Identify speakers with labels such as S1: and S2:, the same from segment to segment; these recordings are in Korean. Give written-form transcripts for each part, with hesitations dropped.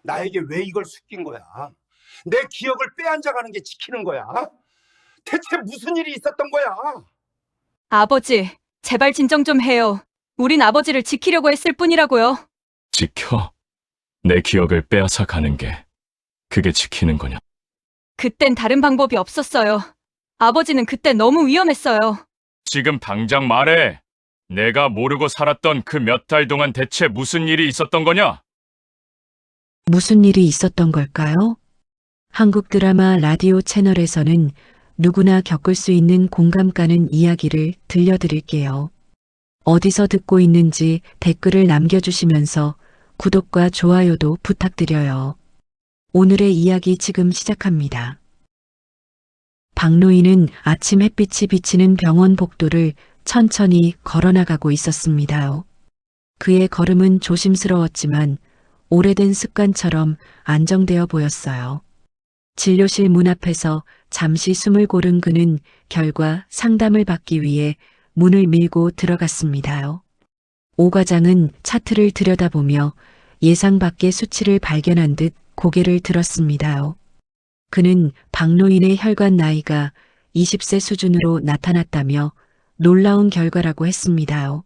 S1: 나에게 왜 이걸 숨긴 거야? 내 기억을 빼앗아가는 게 지키는 거야? 대체 무슨 일이 있었던 거야?
S2: 아버지, 제발 진정 좀 해요. 우린 아버지를 지키려고 했을 뿐이라고요.
S3: 지켜? 내 기억을 빼앗아 가는 게 그게 지키는 거냐?
S2: 그땐 다른 방법이 없었어요. 아버지는 그때 너무 위험했어요.
S3: 지금 당장 말해. 내가 모르고 살았던 그 몇 달 동안 대체 무슨 일이 있었던 거냐?
S4: 무슨 일이 있었던 걸까요? 한국 드라마 라디오 채널에서는 누구나 겪을 수 있는 공감 가는 이야기를 들려드릴게요. 어디서 듣고 있는지 댓글을 남겨주시면서 구독과 좋아요도 부탁드려요. 오늘의 이야기 지금 시작합니다. 박노인은 아침 햇빛이 비치는 병원 복도를 천천히 걸어나가고 있었습니다. 그의 걸음은 조심스러웠지만 오래된 습관처럼 안정되어 보였어요. 진료실 문 앞에서 잠시 숨을 고른 그는 결과 상담을 받기 위해 문을 밀고 들어갔습니다. 오 과장은 차트를 들여다보며 예상 밖의 수치를 발견한 듯 고개를 들었습니다. 그는 박노인의 혈관 나이가 20세 수준으로 나타났다며 놀라운 결과라고 했습니다.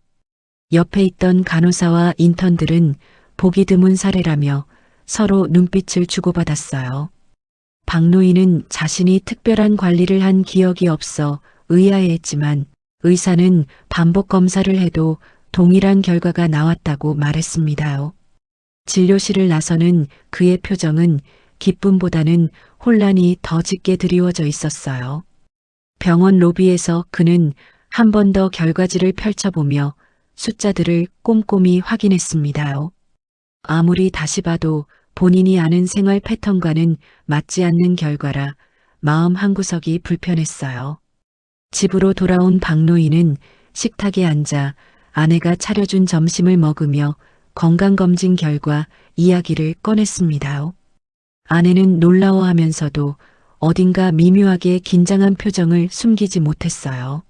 S4: 옆에 있던 간호사와 인턴들은 보기 드문 사례라며 서로 눈빛을 주고받았어요. 박노인은 자신이 특별한 관리를 한 기억이 없어 의아해했지만 의사는 반복 검사를 해도 동일한 결과가 나왔다고 말했습니다. 진료실을 나서는 그의 표정은 기쁨보다는 혼란이 더 짙게 드리워져 있었어요. 병원 로비에서 그는 한 번 더 결과지를 펼쳐보며 숫자들을 꼼꼼히 확인했습니다. 아무리 다시 봐도 본인이 아는 생활 패턴과는 맞지 않는 결과라 마음 한구석이 불편했어요. 집으로 돌아온 박노인은 식탁에 앉아 아내가 차려준 점심을 먹으며 건강검진 결과 이야기를 꺼냈습니다. 아내는 놀라워하면서도 어딘가 미묘하게 긴장한 표정을 숨기지 못했어요.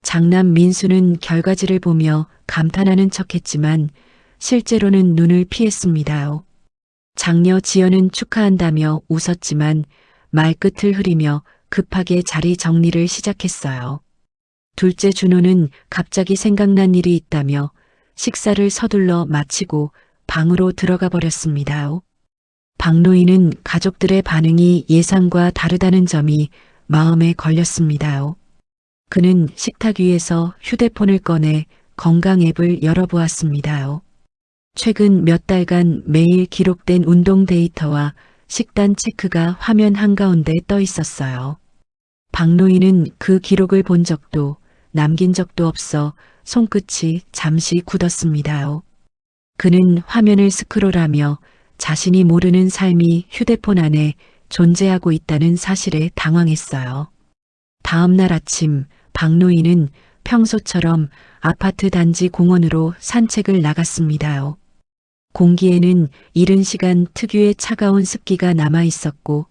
S4: 장남 민수는 결과지를 보며 감탄하는 척했지만 실제로는 눈을 피했습니다. 장녀 지연은 축하한다며 웃었지만 말끝을 흐리며 급하게 자리 정리를 시작했어요. 둘째 준호는 갑자기 생각난 일이 있다며 식사를 서둘러 마치고 방으로 들어가 버렸습니다. 박노인은 가족들의 반응이 예상과 다르다는 점이 마음에 걸렸습니다. 그는 식탁 위에서 휴대폰을 꺼내 건강 앱을 열어보았습니다. 최근 몇 달간 매일 기록된 운동 데이터와 식단 체크가 화면 한가운데 떠 있었어요. 박노인은 그 기록을 본 적도 남긴 적도 없어 손끝이 잠시 굳었습니다. 그는 화면을 스크롤하며 자신이 모르는 삶이 휴대폰 안에 존재하고 있다는 사실에 당황했어요. 다음 날 아침 박노인은 평소처럼 아파트 단지 공원으로 산책을 나갔습니다. 공기에는 이른 시간 특유의 차가운 습기가 남아 있었고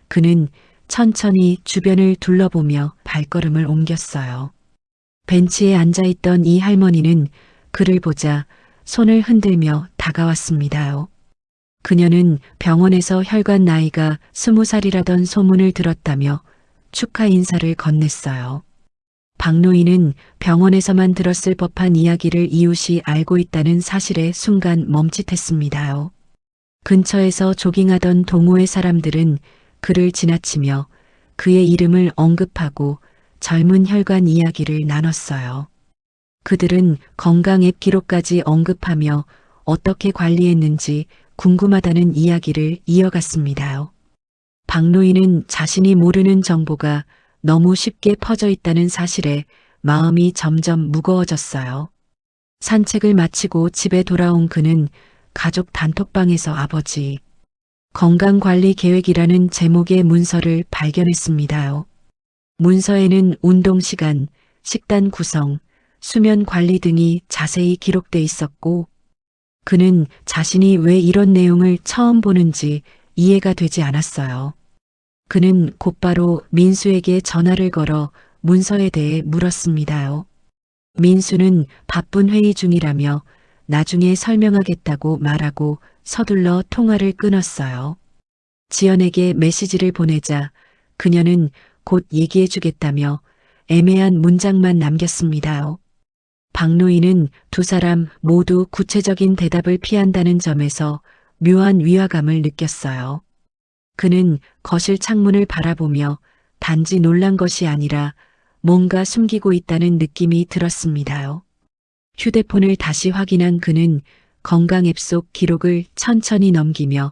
S4: 그는 천천히 주변을 둘러보며 발걸음을 옮겼어요. 벤치에 앉아있던 이 할머니는 그를 보자 손을 흔들며 다가왔습니다. 그녀는 병원에서 혈관 나이가 20살이라던 소문을 들었다며 축하 인사를 건넸어요. 박노인은 병원에서만 들었을 법한 이야기를 이웃이 알고 있다는 사실에 순간 멈칫했습니다. 근처에서 조깅하던 동호회 사람들은 그를 지나치며 그의 이름을 언급하고 젊은 혈관 이야기를 나눴어요. 그들은 건강 앱 기록까지 언급하며 어떻게 관리했는지 궁금하다는 이야기를 이어갔습니다. 박노인은 자신이 모르는 정보가 너무 쉽게 퍼져 있다는 사실에 마음이 점점 무거워졌어요. 산책을 마치고 집에 돌아온 그는 가족 단톡방에서 아버지 건강관리 계획이라는 제목의 문서를 발견했습니다. 문서에는 운동 시간, 식단 구성, 수면 관리 등이 자세히 기록돼 있었고 그는 자신이 왜 이런 내용을 처음 보는지 이해가 되지 않았어요. 그는 곧바로 민수에게 전화를 걸어 문서에 대해 물었습니다. 민수는 바쁜 회의 중이라며 나중에 설명하겠다고 말하고 서둘러 통화를 끊었어요. 지연에게 메시지를 보내자 그녀는 곧 얘기해주겠다며 애매한 문장만 남겼습니다. 박노인은 두 사람 모두 구체적인 대답을 피한다는 점에서 묘한 위화감을 느꼈어요. 그는 거실 창문을 바라보며 단지 놀란 것이 아니라 뭔가 숨기고 있다는 느낌이 들었습니다. 휴대폰을 다시 확인한 그는 건강 앱 속 기록을 천천히 넘기며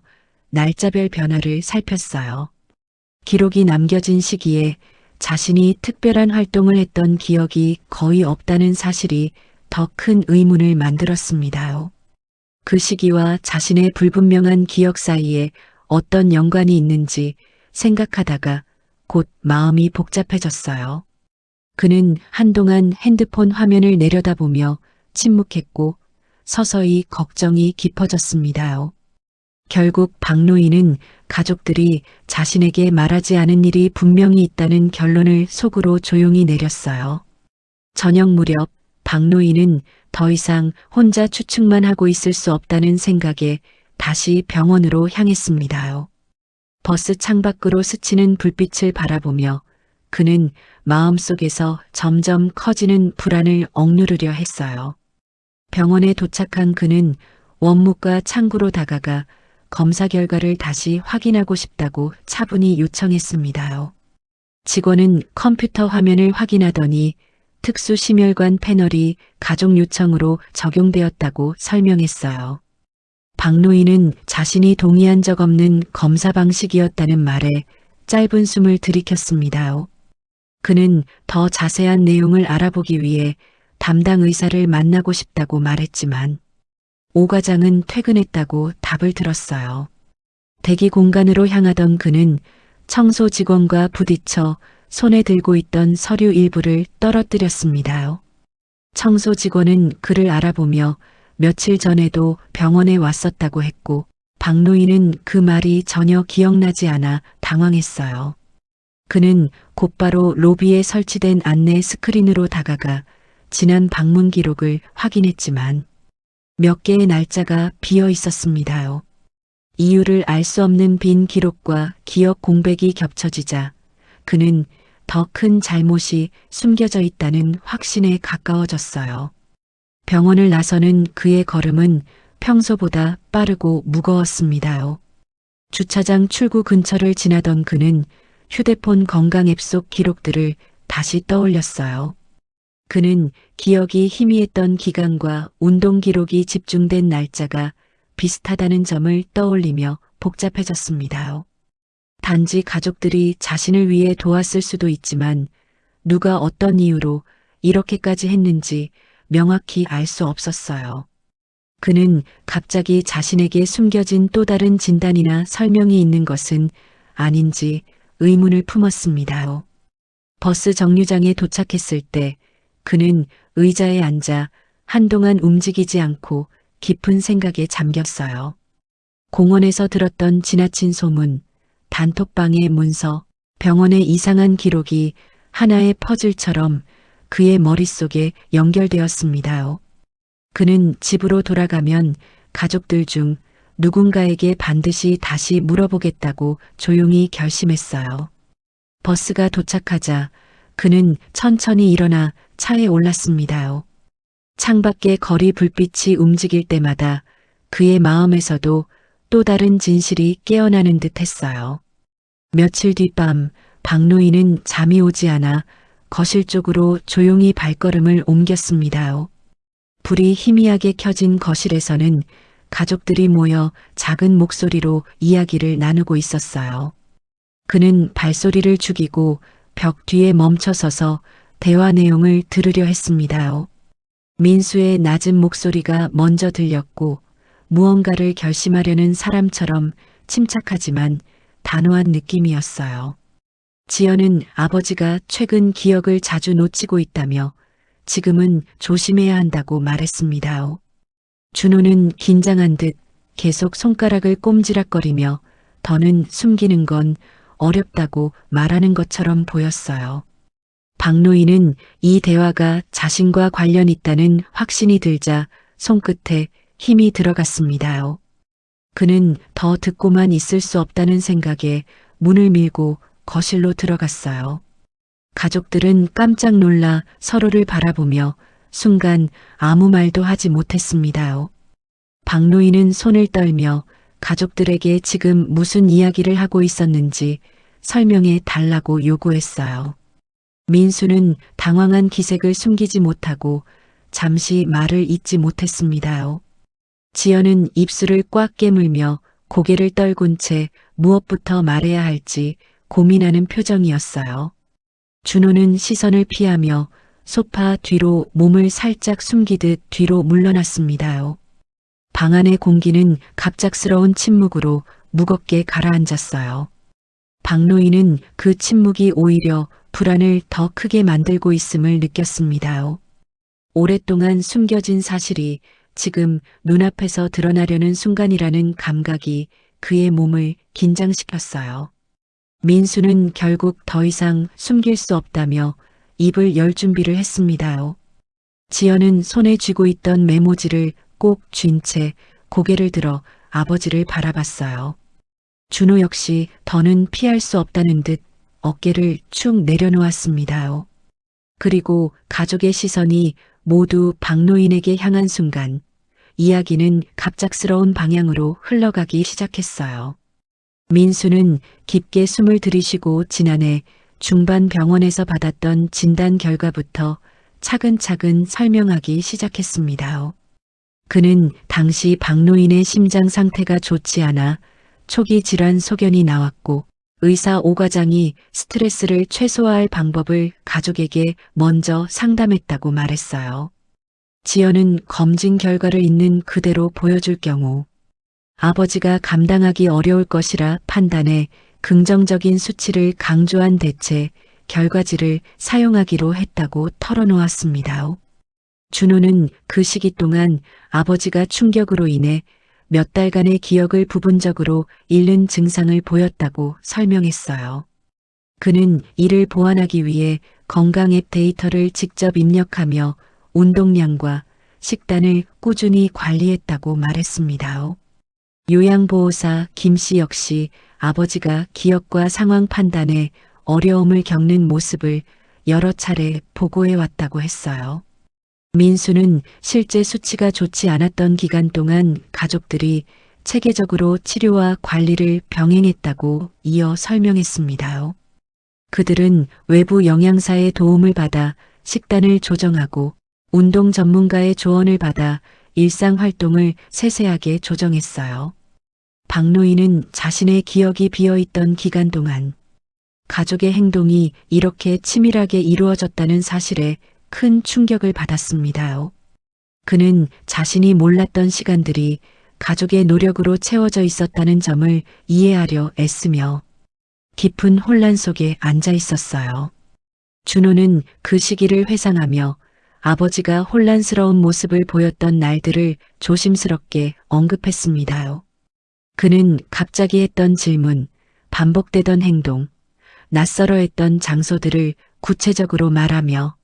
S4: 날짜별 변화를 살폈어요. 기록이 남겨진 시기에 자신이 특별한 활동을 했던 기억이 거의 없다는 사실이 더 큰 의문을 만들었습니다. 그 시기와 자신의 불분명한 기억 사이에 어떤 연관이 있는지 생각하다가 곧 마음이 복잡해졌어요. 그는 한동안 핸드폰 화면을 내려다보며 침묵했고 서서히 걱정이 깊어졌습니다. 결국 박노인은 가족들이 자신에게 말하지 않은 일이 분명히 있다는 결론을 속으로 조용히 내렸어요. 저녁 무렵 박노인은 더 이상 혼자 추측만 하고 있을 수 없다는 생각에 다시 병원으로 향했습니다. 버스 창밖으로 스치는 불빛을 바라보며 그는 마음속에서 점점 커지는 불안을 억누르려 했어요. 병원에 도착한 그는 원무과 창구로 다가가 검사 결과를 다시 확인하고 싶다고 차분히 요청했습니다. 직원은 컴퓨터 화면을 확인하더니 특수 심혈관 패널이 가족 요청으로 적용되었다고 설명했어요. 박노인은 자신이 동의한 적 없는 검사 방식이었다는 말에 짧은 숨을 들이켰습니다. 그는 더 자세한 내용을 알아보기 위해 담당 의사를 만나고 싶다고 말했지만 오 과장은 퇴근했다고 답을 들었어요. 대기 공간으로 향하던 그는 청소 직원과 부딪혀 손에 들고 있던 서류 일부를 떨어뜨렸습니다. 청소 직원은 그를 알아보며 며칠 전에도 병원에 왔었다고 했고 박노인은 그 말이 전혀 기억나지 않아 당황했어요. 그는 곧바로 로비에 설치된 안내 스크린으로 다가가 지난 방문 기록을 확인했지만 몇 개의 날짜가 비어 있었습니다. 이유를 알 수 없는 빈 기록과 기억 공백이 겹쳐지자 그는 더 큰 잘못이 숨겨져 있다는 확신에 가까워졌어요. 병원을 나서는 그의 걸음은 평소보다 빠르고 무거웠습니다. 주차장 출구 근처를 지나던 그는 휴대폰 건강 앱 속 기록들을 다시 떠올렸어요. 그는 기억이 희미했던 기간과 운동 기록이 집중된 날짜가 비슷하다는 점을 떠올리며 복잡해졌습니다. 단지 가족들이 자신을 위해 도왔을 수도 있지만 누가 어떤 이유로 이렇게까지 했는지 명확히 알 수 없었어요. 그는 갑자기 자신에게 숨겨진 또 다른 진단이나 설명이 있는 것은 아닌지 의문을 품었습니다. 버스 정류장에 도착했을 때 그는 의자에 앉아 한동안 움직이지 않고 깊은 생각에 잠겼어요. 공원에서 들었던 지나친 소문, 단톡방의 문서, 병원의 이상한 기록이 하나의 퍼즐처럼 그의 머릿속에 연결되었습니다. 그는 집으로 돌아가면 가족들 중 누군가에게 반드시 다시 물어보겠다고 조용히 결심했어요. 버스가 도착하자 그는 천천히 일어나 차에 올랐습니다. 창밖의 거리 불빛이 움직일 때마다 그의 마음에서도 또 다른 진실이 깨어나는 듯 했어요. 며칠 뒤 밤 박노인은 잠이 오지 않아 거실 쪽으로 조용히 발걸음을 옮겼습니다. 불이 희미하게 켜진 거실에서는 가족들이 모여 작은 목소리로 이야기를 나누고 있었어요. 그는 발소리를 죽이고 벽 뒤에 멈춰서서 대화 내용을 들으려 했습니다. 민수의 낮은 목소리가 먼저 들렸고 무언가를 결심하려는 사람처럼 침착하지만 단호한 느낌이었어요. 지연은 아버지가 최근 기억을 자주 놓치고 있다며 지금은 조심해야 한다고 말했습니다. 준호는 긴장한 듯 계속 손가락을 꼼지락거리며 더는 숨기는 건 어렵다고 말하는 것처럼 보였어요. 박노인은 이 대화가 자신과 관련 있다는 확신이 들자 손끝에 힘이 들어갔습니다. 그는 더 듣고만 있을 수 없다는 생각에 문을 밀고 거실로 들어갔어요. 가족들은 깜짝 놀라 서로를 바라보며 순간 아무 말도 하지 못했습니다요. 박노인은 손을 떨며 가족들에게 지금 무슨 이야기를 하고 있었는지 설명해 달라고 요구했어요. 민수는 당황한 기색을 숨기지 못하고 잠시 말을 잇지 못했습니다요. 지연은 입술을 꽉 깨물며 고개를 떨군 채 무엇부터 말해야 할지 고민하는 표정이었어요. 준호는 시선을 피하며 소파 뒤로 몸을 살짝 숨기듯 뒤로 물러났습니다요. 방 안의 공기는 갑작스러운 침묵으로 무겁게 가라앉았어요. 박노인은 그 침묵이 오히려 불안을 더 크게 만들고 있음을 느꼈습니다요. 오랫동안 숨겨진 사실이 지금 눈앞에서 드러나려는 순간이라는 감각이 그의 몸을 긴장시켰어요. 민수는 결국 더 이상 숨길 수 없다며 입을 열 준비를 했습니다요. 지연은 손에 쥐고 있던 메모지를 꼭 쥔 채 고개를 들어 아버지를 바라봤어요. 준호 역시 더는 피할 수 없다는 듯 어깨를 축 내려놓았습니다요. 그리고 가족의 시선이 모두 박노인에게 향한 순간 이야기는 갑작스러운 방향으로 흘러가기 시작했어요. 민수는 깊게 숨을 들이쉬고 지난해 중반 병원에서 받았던 진단 결과부터 차근차근 설명하기 시작했습니다. 그는 당시 박노인의 심장 상태가 좋지 않아 초기 질환 소견이 나왔고 의사 오 과장이 스트레스를 최소화할 방법을 가족에게 먼저 상담했다고 말했어요. 지연은 검진 결과를 있는 그대로 보여줄 경우 아버지가 감당하기 어려울 것이라 판단해 긍정적인 수치를 강조한 대체 결과지를 사용하기로 했다고 털어놓았습니다. 준호는 그 시기 동안 아버지가 충격으로 인해 몇 달간의 기억을 부분적으로 잃는 증상을 보였다고 설명했어요. 그는 이를 보완하기 위해 건강 앱 데이터를 직접 입력하며 운동량과 식단을 꾸준히 관리했다고 말했습니다. 요양보호사 김 씨 역시 아버지가 기억과 상황 판단에 어려움을 겪는 모습을 여러 차례 보고해왔다고 했어요. 민수는 실제 수치가 좋지 않았던 기간 동안 가족들이 체계적으로 치료와 관리를 병행했다고 이어 설명했습니다. 그들은 외부 영양사의 도움을 받아 식단을 조정하고 운동 전문가의 조언을 받아 일상 활동을 세세하게 조정했어요. 박노인은 자신의 기억이 비어있던 기간 동안 가족의 행동이 이렇게 치밀하게 이루어졌다는 사실에 큰 충격을 받았습니다. 그는 자신이 몰랐던 시간들이 가족의 노력으로 채워져 있었다는 점을 이해하려 애쓰며 깊은 혼란 속에 앉아 있었어요. 준호는 그 시기를 회상하며 아버지가 혼란스러운 모습을 보였던 날들을 조심스럽게 언급했습니다. 그는 갑자기 했던 질문, 반복되던 행동, 낯설어 했던 장소들을 구체적으로 말하며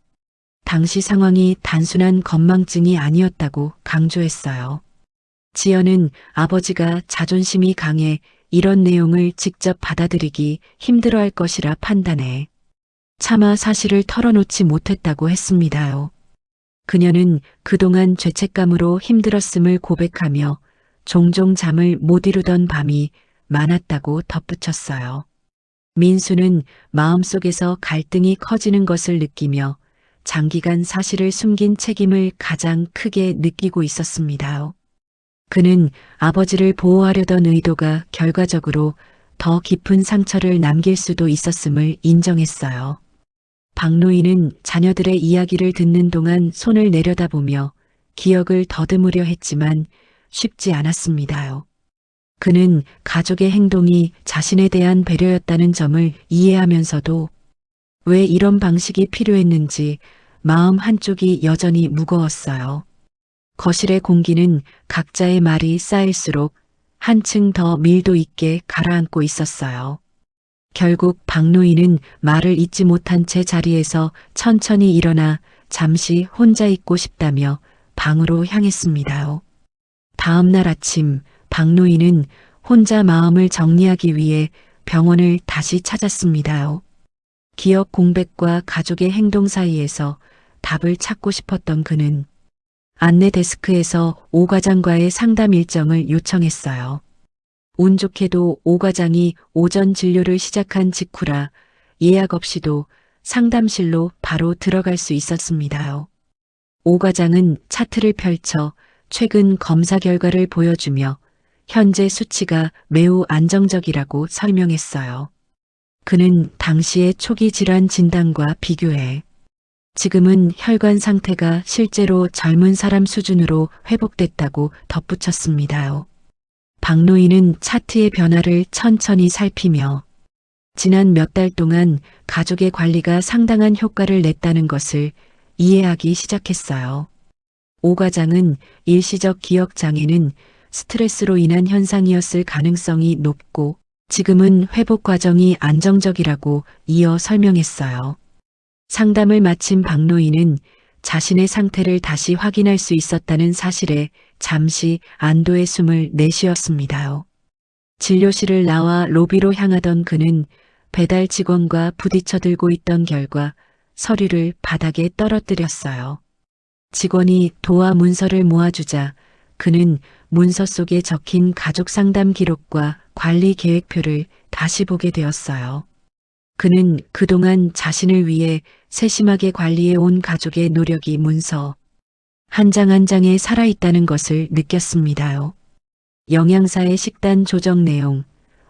S4: 당시 상황이 단순한 건망증이 아니었다고 강조했어요. 지연은 아버지가 자존심이 강해 이런 내용을 직접 받아들이기 힘들어할 것이라 판단해 차마 사실을 털어놓지 못했다고 했습니다요. 그녀는 그동안 죄책감으로 힘들었음을 고백하며 종종 잠을 못 이루던 밤이 많았다고 덧붙였어요. 민수는 마음속에서 갈등이 커지는 것을 느끼며 장기간 사실을 숨긴 책임을 가장 크게 느끼고 있었습니다. 그는 아버지를 보호하려던 의도가 결과적으로 더 깊은 상처를 남길 수도 있었음을 인정했어요. 박노인은 자녀들의 이야기를 듣는 동안 손을 내려다보며 기억을 더듬으려 했지만 쉽지 않았습니다. 그는 가족의 행동이 자신에 대한 배려였다는 점을 이해하면서도 왜 이런 방식이 필요했는지 마음 한쪽이 여전히 무거웠어요. 거실의 공기는 각자의 말이 쌓일수록 한층 더 밀도 있게 가라앉고 있었어요. 결국 박노인은 말을 잇지 못한 채 자리에서 천천히 일어나 잠시 혼자 있고 싶다며 방으로 향했습니다. 다음 날 아침 박노인은 혼자 마음을 정리하기 위해 병원을 다시 찾았습니다. 기억 공백과 가족의 행동 사이에서 답을 찾고 싶었던 그는 안내 데스크에서 오 과장과의 상담 일정을 요청했어요. 운 좋게도 오 과장이 오전 진료를 시작한 직후라 예약 없이도 상담실로 바로 들어갈 수 있었습니다. 오 과장은 차트를 펼쳐 최근 검사 결과를 보여주며 현재 수치가 매우 안정적이라고 설명했어요. 그는 당시의 초기 질환 진단과 비교해 지금은 혈관 상태가 실제로 젊은 사람 수준으로 회복됐다고 덧붙였습니다. 박노인은 차트의 변화를 천천히 살피며 지난 몇 달 동안 가족의 관리가 상당한 효과를 냈다는 것을 이해하기 시작했어요. 오 과장은 일시적 기억 장애는 스트레스로 인한 현상이었을 가능성이 높고 지금은 회복 과정이 안정적이라고 이어 설명했어요. 상담을 마친 박노인은 자신의 상태를 다시 확인할 수 있었다는 사실에 잠시 안도의 숨을 내쉬었습니다. 진료실을 나와 로비로 향하던 그는 배달 직원과 부딪혀 들고 있던 결과 서류를 바닥에 떨어뜨렸어요. 직원이 도와 문서를 모아주자 그는 문서 속에 적힌 가족 상담 기록과 관리 계획표를 다시 보게 되었어요. 그는 그동안 자신을 위해 세심하게 관리해 온 가족의 노력이 문서 한 장 한 장에 살아있다는 것을 느꼈습니다. 영양사의 식단 조정 내용,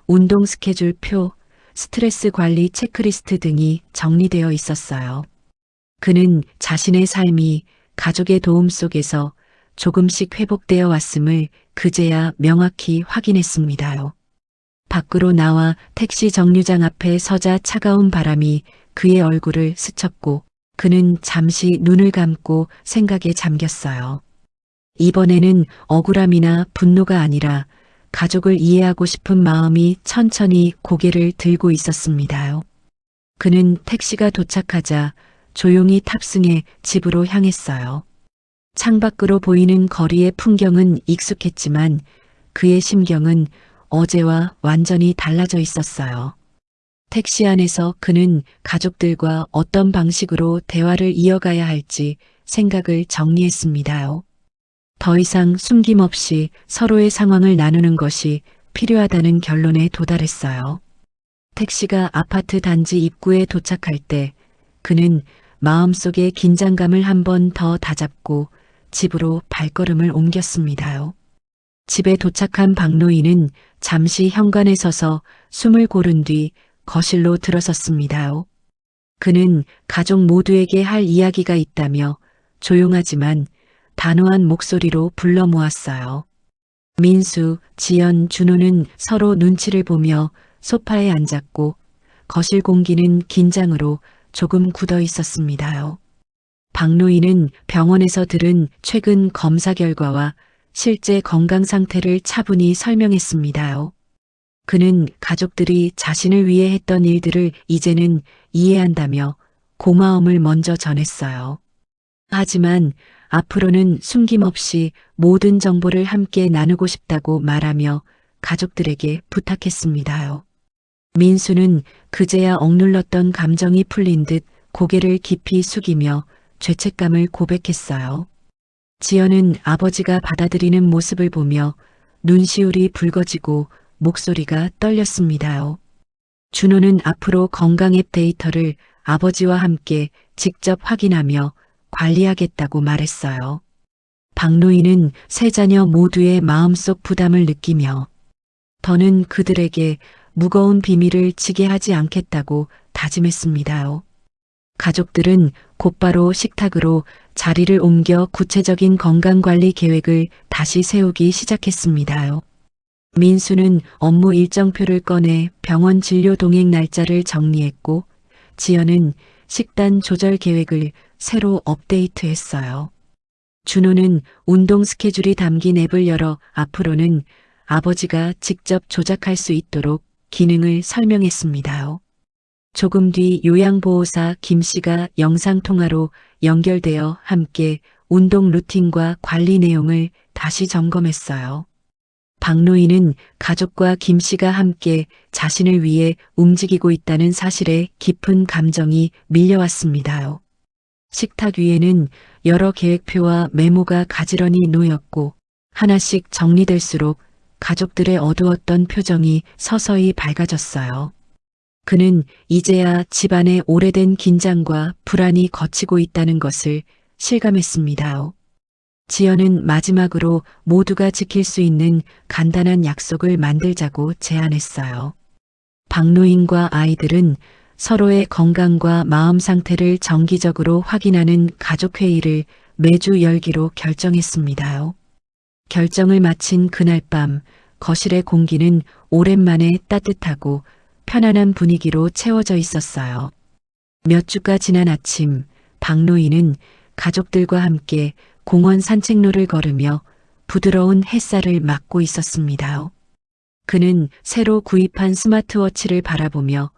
S4: 운동 스케줄 표, 스트레스 관리 체크리스트 등이 정리되어 있었어요. 그는 자신의 삶이 가족의 도움 속에서 조금씩 회복되어 왔음을 그제야 명확히 확인했습니다. 밖으로 나와 택시 정류장 앞에 서자 차가운 바람이 그의 얼굴을 스쳤고 그는 잠시 눈을 감고 생각에 잠겼어요. 이번에는 억울함이나 분노가 아니라 가족을 이해하고 싶은 마음이 천천히 고개를 들고 있었습니다. 그는 택시가 도착하자 조용히 탑승해 집으로 향했어요. 창밖으로 보이는 거리의 풍경은 익숙했지만 그의 심경은 어제와 완전히 달라져 있었어요. 택시 안에서 그는 가족들과 어떤 방식으로 대화를 이어가야 할지 생각을 정리했습니다. 더 이상 숨김없이 서로의 상황을 나누는 것이 필요하다는 결론에 도달했어요. 택시가 아파트 단지 입구에 도착할 때 그는 마음속의 긴장감을 한 번 더 다잡고 집으로 발걸음을 옮겼습니다. 집에 도착한 박노인은 잠시 현관에 서서 숨을 고른 뒤 거실로 들어섰습니다. 그는 가족 모두에게 할 이야기가 있다며 조용하지만 단호한 목소리로 불러 모았어요. 민수, 지연, 준호는 서로 눈치를 보며 소파에 앉았고 거실 공기는 긴장으로 조금 굳어 있었습니다. 박노인은 병원에서 들은 최근 검사 결과와 실제 건강 상태를 차분히 설명했습니다. 그는 가족들이 자신을 위해 했던 일들을 이제는 이해한다며 고마움을 먼저 전했어요. 하지만 앞으로는 숨김없이 모든 정보를 함께 나누고 싶다고 말하며 가족들에게 부탁했습니다. 민수는 그제야 억눌렀던 감정이 풀린 듯 고개를 깊이 숙이며 죄책감을 고백했어요. 지연은 아버지가 받아들이는 모습을 보며 눈시울이 붉어지고 목소리가 떨렸습니다. 준호는 앞으로 건강 앱 데이터를 아버지와 함께 직접 확인하며 관리하겠다고 말했어요. 박노인은 세 자녀 모두의 마음속 부담을 느끼며 더는 그들에게 무거운 비밀을 지게 하지 않겠다고 다짐했습니다. 가족들은 곧바로 식탁으로 자리를 옮겨 구체적인 건강관리 계획을 다시 세우기 시작했습니다. 민수는 업무 일정표를 꺼내 병원 진료 동행 날짜를 정리했고 지연은 식단 조절 계획을 새로 업데이트했어요. 준호는 운동 스케줄이 담긴 앱을 열어 앞으로는 아버지가 직접 조작할 수 있도록 기능을 설명했습니다. 조금 뒤 요양보호사 김 씨가 영상통화로 연결되어 함께 운동 루틴과 관리 내용을 다시 점검했어요. 박노인은 가족과 김 씨가 함께 자신을 위해 움직이고 있다는 사실에 깊은 감정이 밀려왔습니다. 식탁 위에는 여러 계획표와 메모가 가지런히 놓였고 하나씩 정리될수록 가족들의 어두웠던 표정이 서서히 밝아졌어요. 그는 이제야 집안의 오래된 긴장과 불안이 걷히고 있다는 것을 실감했습니다. 지연은 마지막으로 모두가 지킬 수 있는 간단한 약속을 만들자고 제안했어요. 박노인과 아이들은 서로의 건강과 마음 상태를 정기적으로 확인하는 가족회의를 매주 열기로 결정했습니다. 결정을 마친 그날 밤 거실의 공기는 오랜만에 따뜻하고 편안한 분위기로 채워져 있었어요. 몇 주가 지난 아침, 박노인은 가족들과 함께 공원 산책로를 걸으며 부드러운 햇살을 맞고 있었습니다. 그는 새로 구입한 스마트워치를 바라보며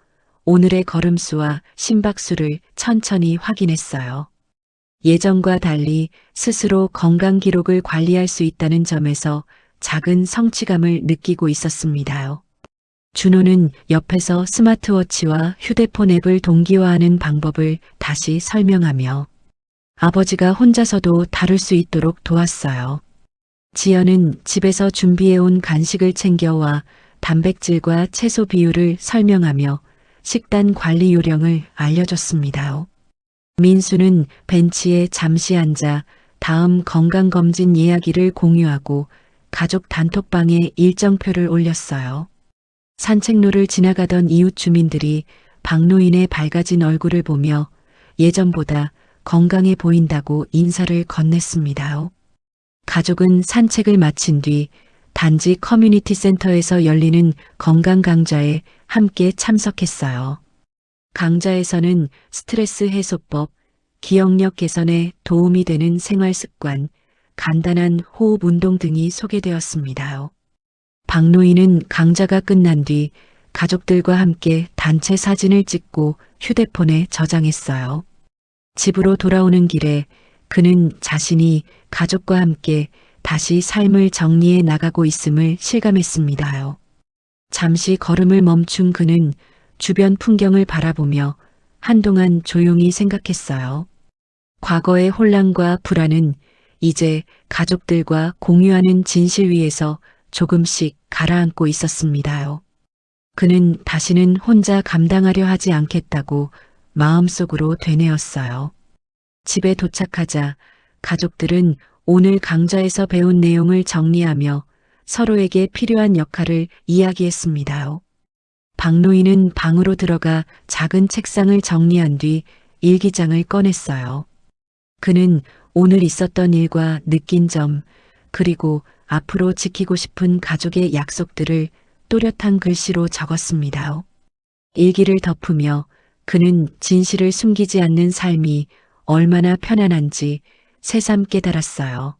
S4: 오늘의 걸음수와 심박수를 천천히 확인했어요. 예전과 달리 스스로 건강 기록을 관리할 수 있다는 점에서 작은 성취감을 느끼고 있었습니다. 준호는 옆에서 스마트워치와 휴대폰 앱을 동기화하는 방법을 다시 설명하며 아버지가 혼자서도 다룰 수 있도록 도왔어요. 지연은 집에서 준비해온 간식을 챙겨와 단백질과 채소 비율을 설명하며 식단 관리 요령을 알려줬습니다. 민수는 벤치에 잠시 앉아 다음 건강검진 예약일을 공유하고 가족 단톡방에 일정표를 올렸어요. 산책로를 지나가던 이웃 주민들이 박노인의 밝아진 얼굴을 보며 예전보다 건강해 보인다고 인사를 건넸습니다. 가족은 산책을 마친 뒤 단지 커뮤니티 센터에서 열리는 건강 강좌에 함께 참석했어요. 강좌에서는 스트레스 해소법, 기억력 개선에 도움이 되는 생활 습관, 간단한 호흡 운동 등이 소개되었습니다. 박노인은 강좌가 끝난 뒤 가족들과 함께 단체 사진을 찍고 휴대폰에 저장했어요. 집으로 돌아오는 길에 그는 자신이 가족과 함께 다시 삶을 정리해 나가고 있음을 실감했습니다. 잠시 걸음을 멈춘 그는 주변 풍경을 바라보며 한동안 조용히 생각했어요. 과거의 혼란과 불안은 이제 가족들과 공유하는 진실 위에서 조금씩 가라앉고 있었습니다. 그는 다시는 혼자 감당하려 하지 않겠다고 마음속으로 되뇌었어요. 집에 도착하자 가족들은 오늘 강좌에서 배운 내용을 정리하며 서로에게 필요한 역할을 이야기했습니다. 박노인은 방으로 들어가 작은 책상을 정리한 뒤 일기장을 꺼냈어요. 그는 오늘 있었던 일과 느낀 점, 그리고 앞으로 지키고 싶은 가족의 약속들을 또렷한 글씨로 적었습니다. 일기를 덮으며 그는 진실을 숨기지 않는 삶이 얼마나 편안한지 새삼 깨달았어요.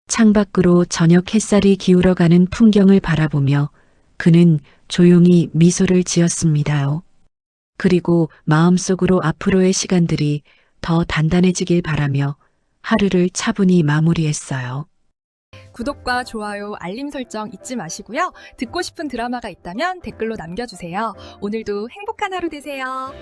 S4: 창밖으로 저녁 햇살이 기울어가는 풍경을 바라보며 그는 조용히 미소를 지었습니다. 그리고 마음속으로 앞으로의 시간들이 더 단단해지길 바라며 하루를 차분히 마무리했어요.
S5: 구독과 좋아요, 알림 설정 잊지 마시고요. 듣고 싶은 드라마가 있다면 댓글로 남겨주세요. 오늘도 행복한 하루 되세요.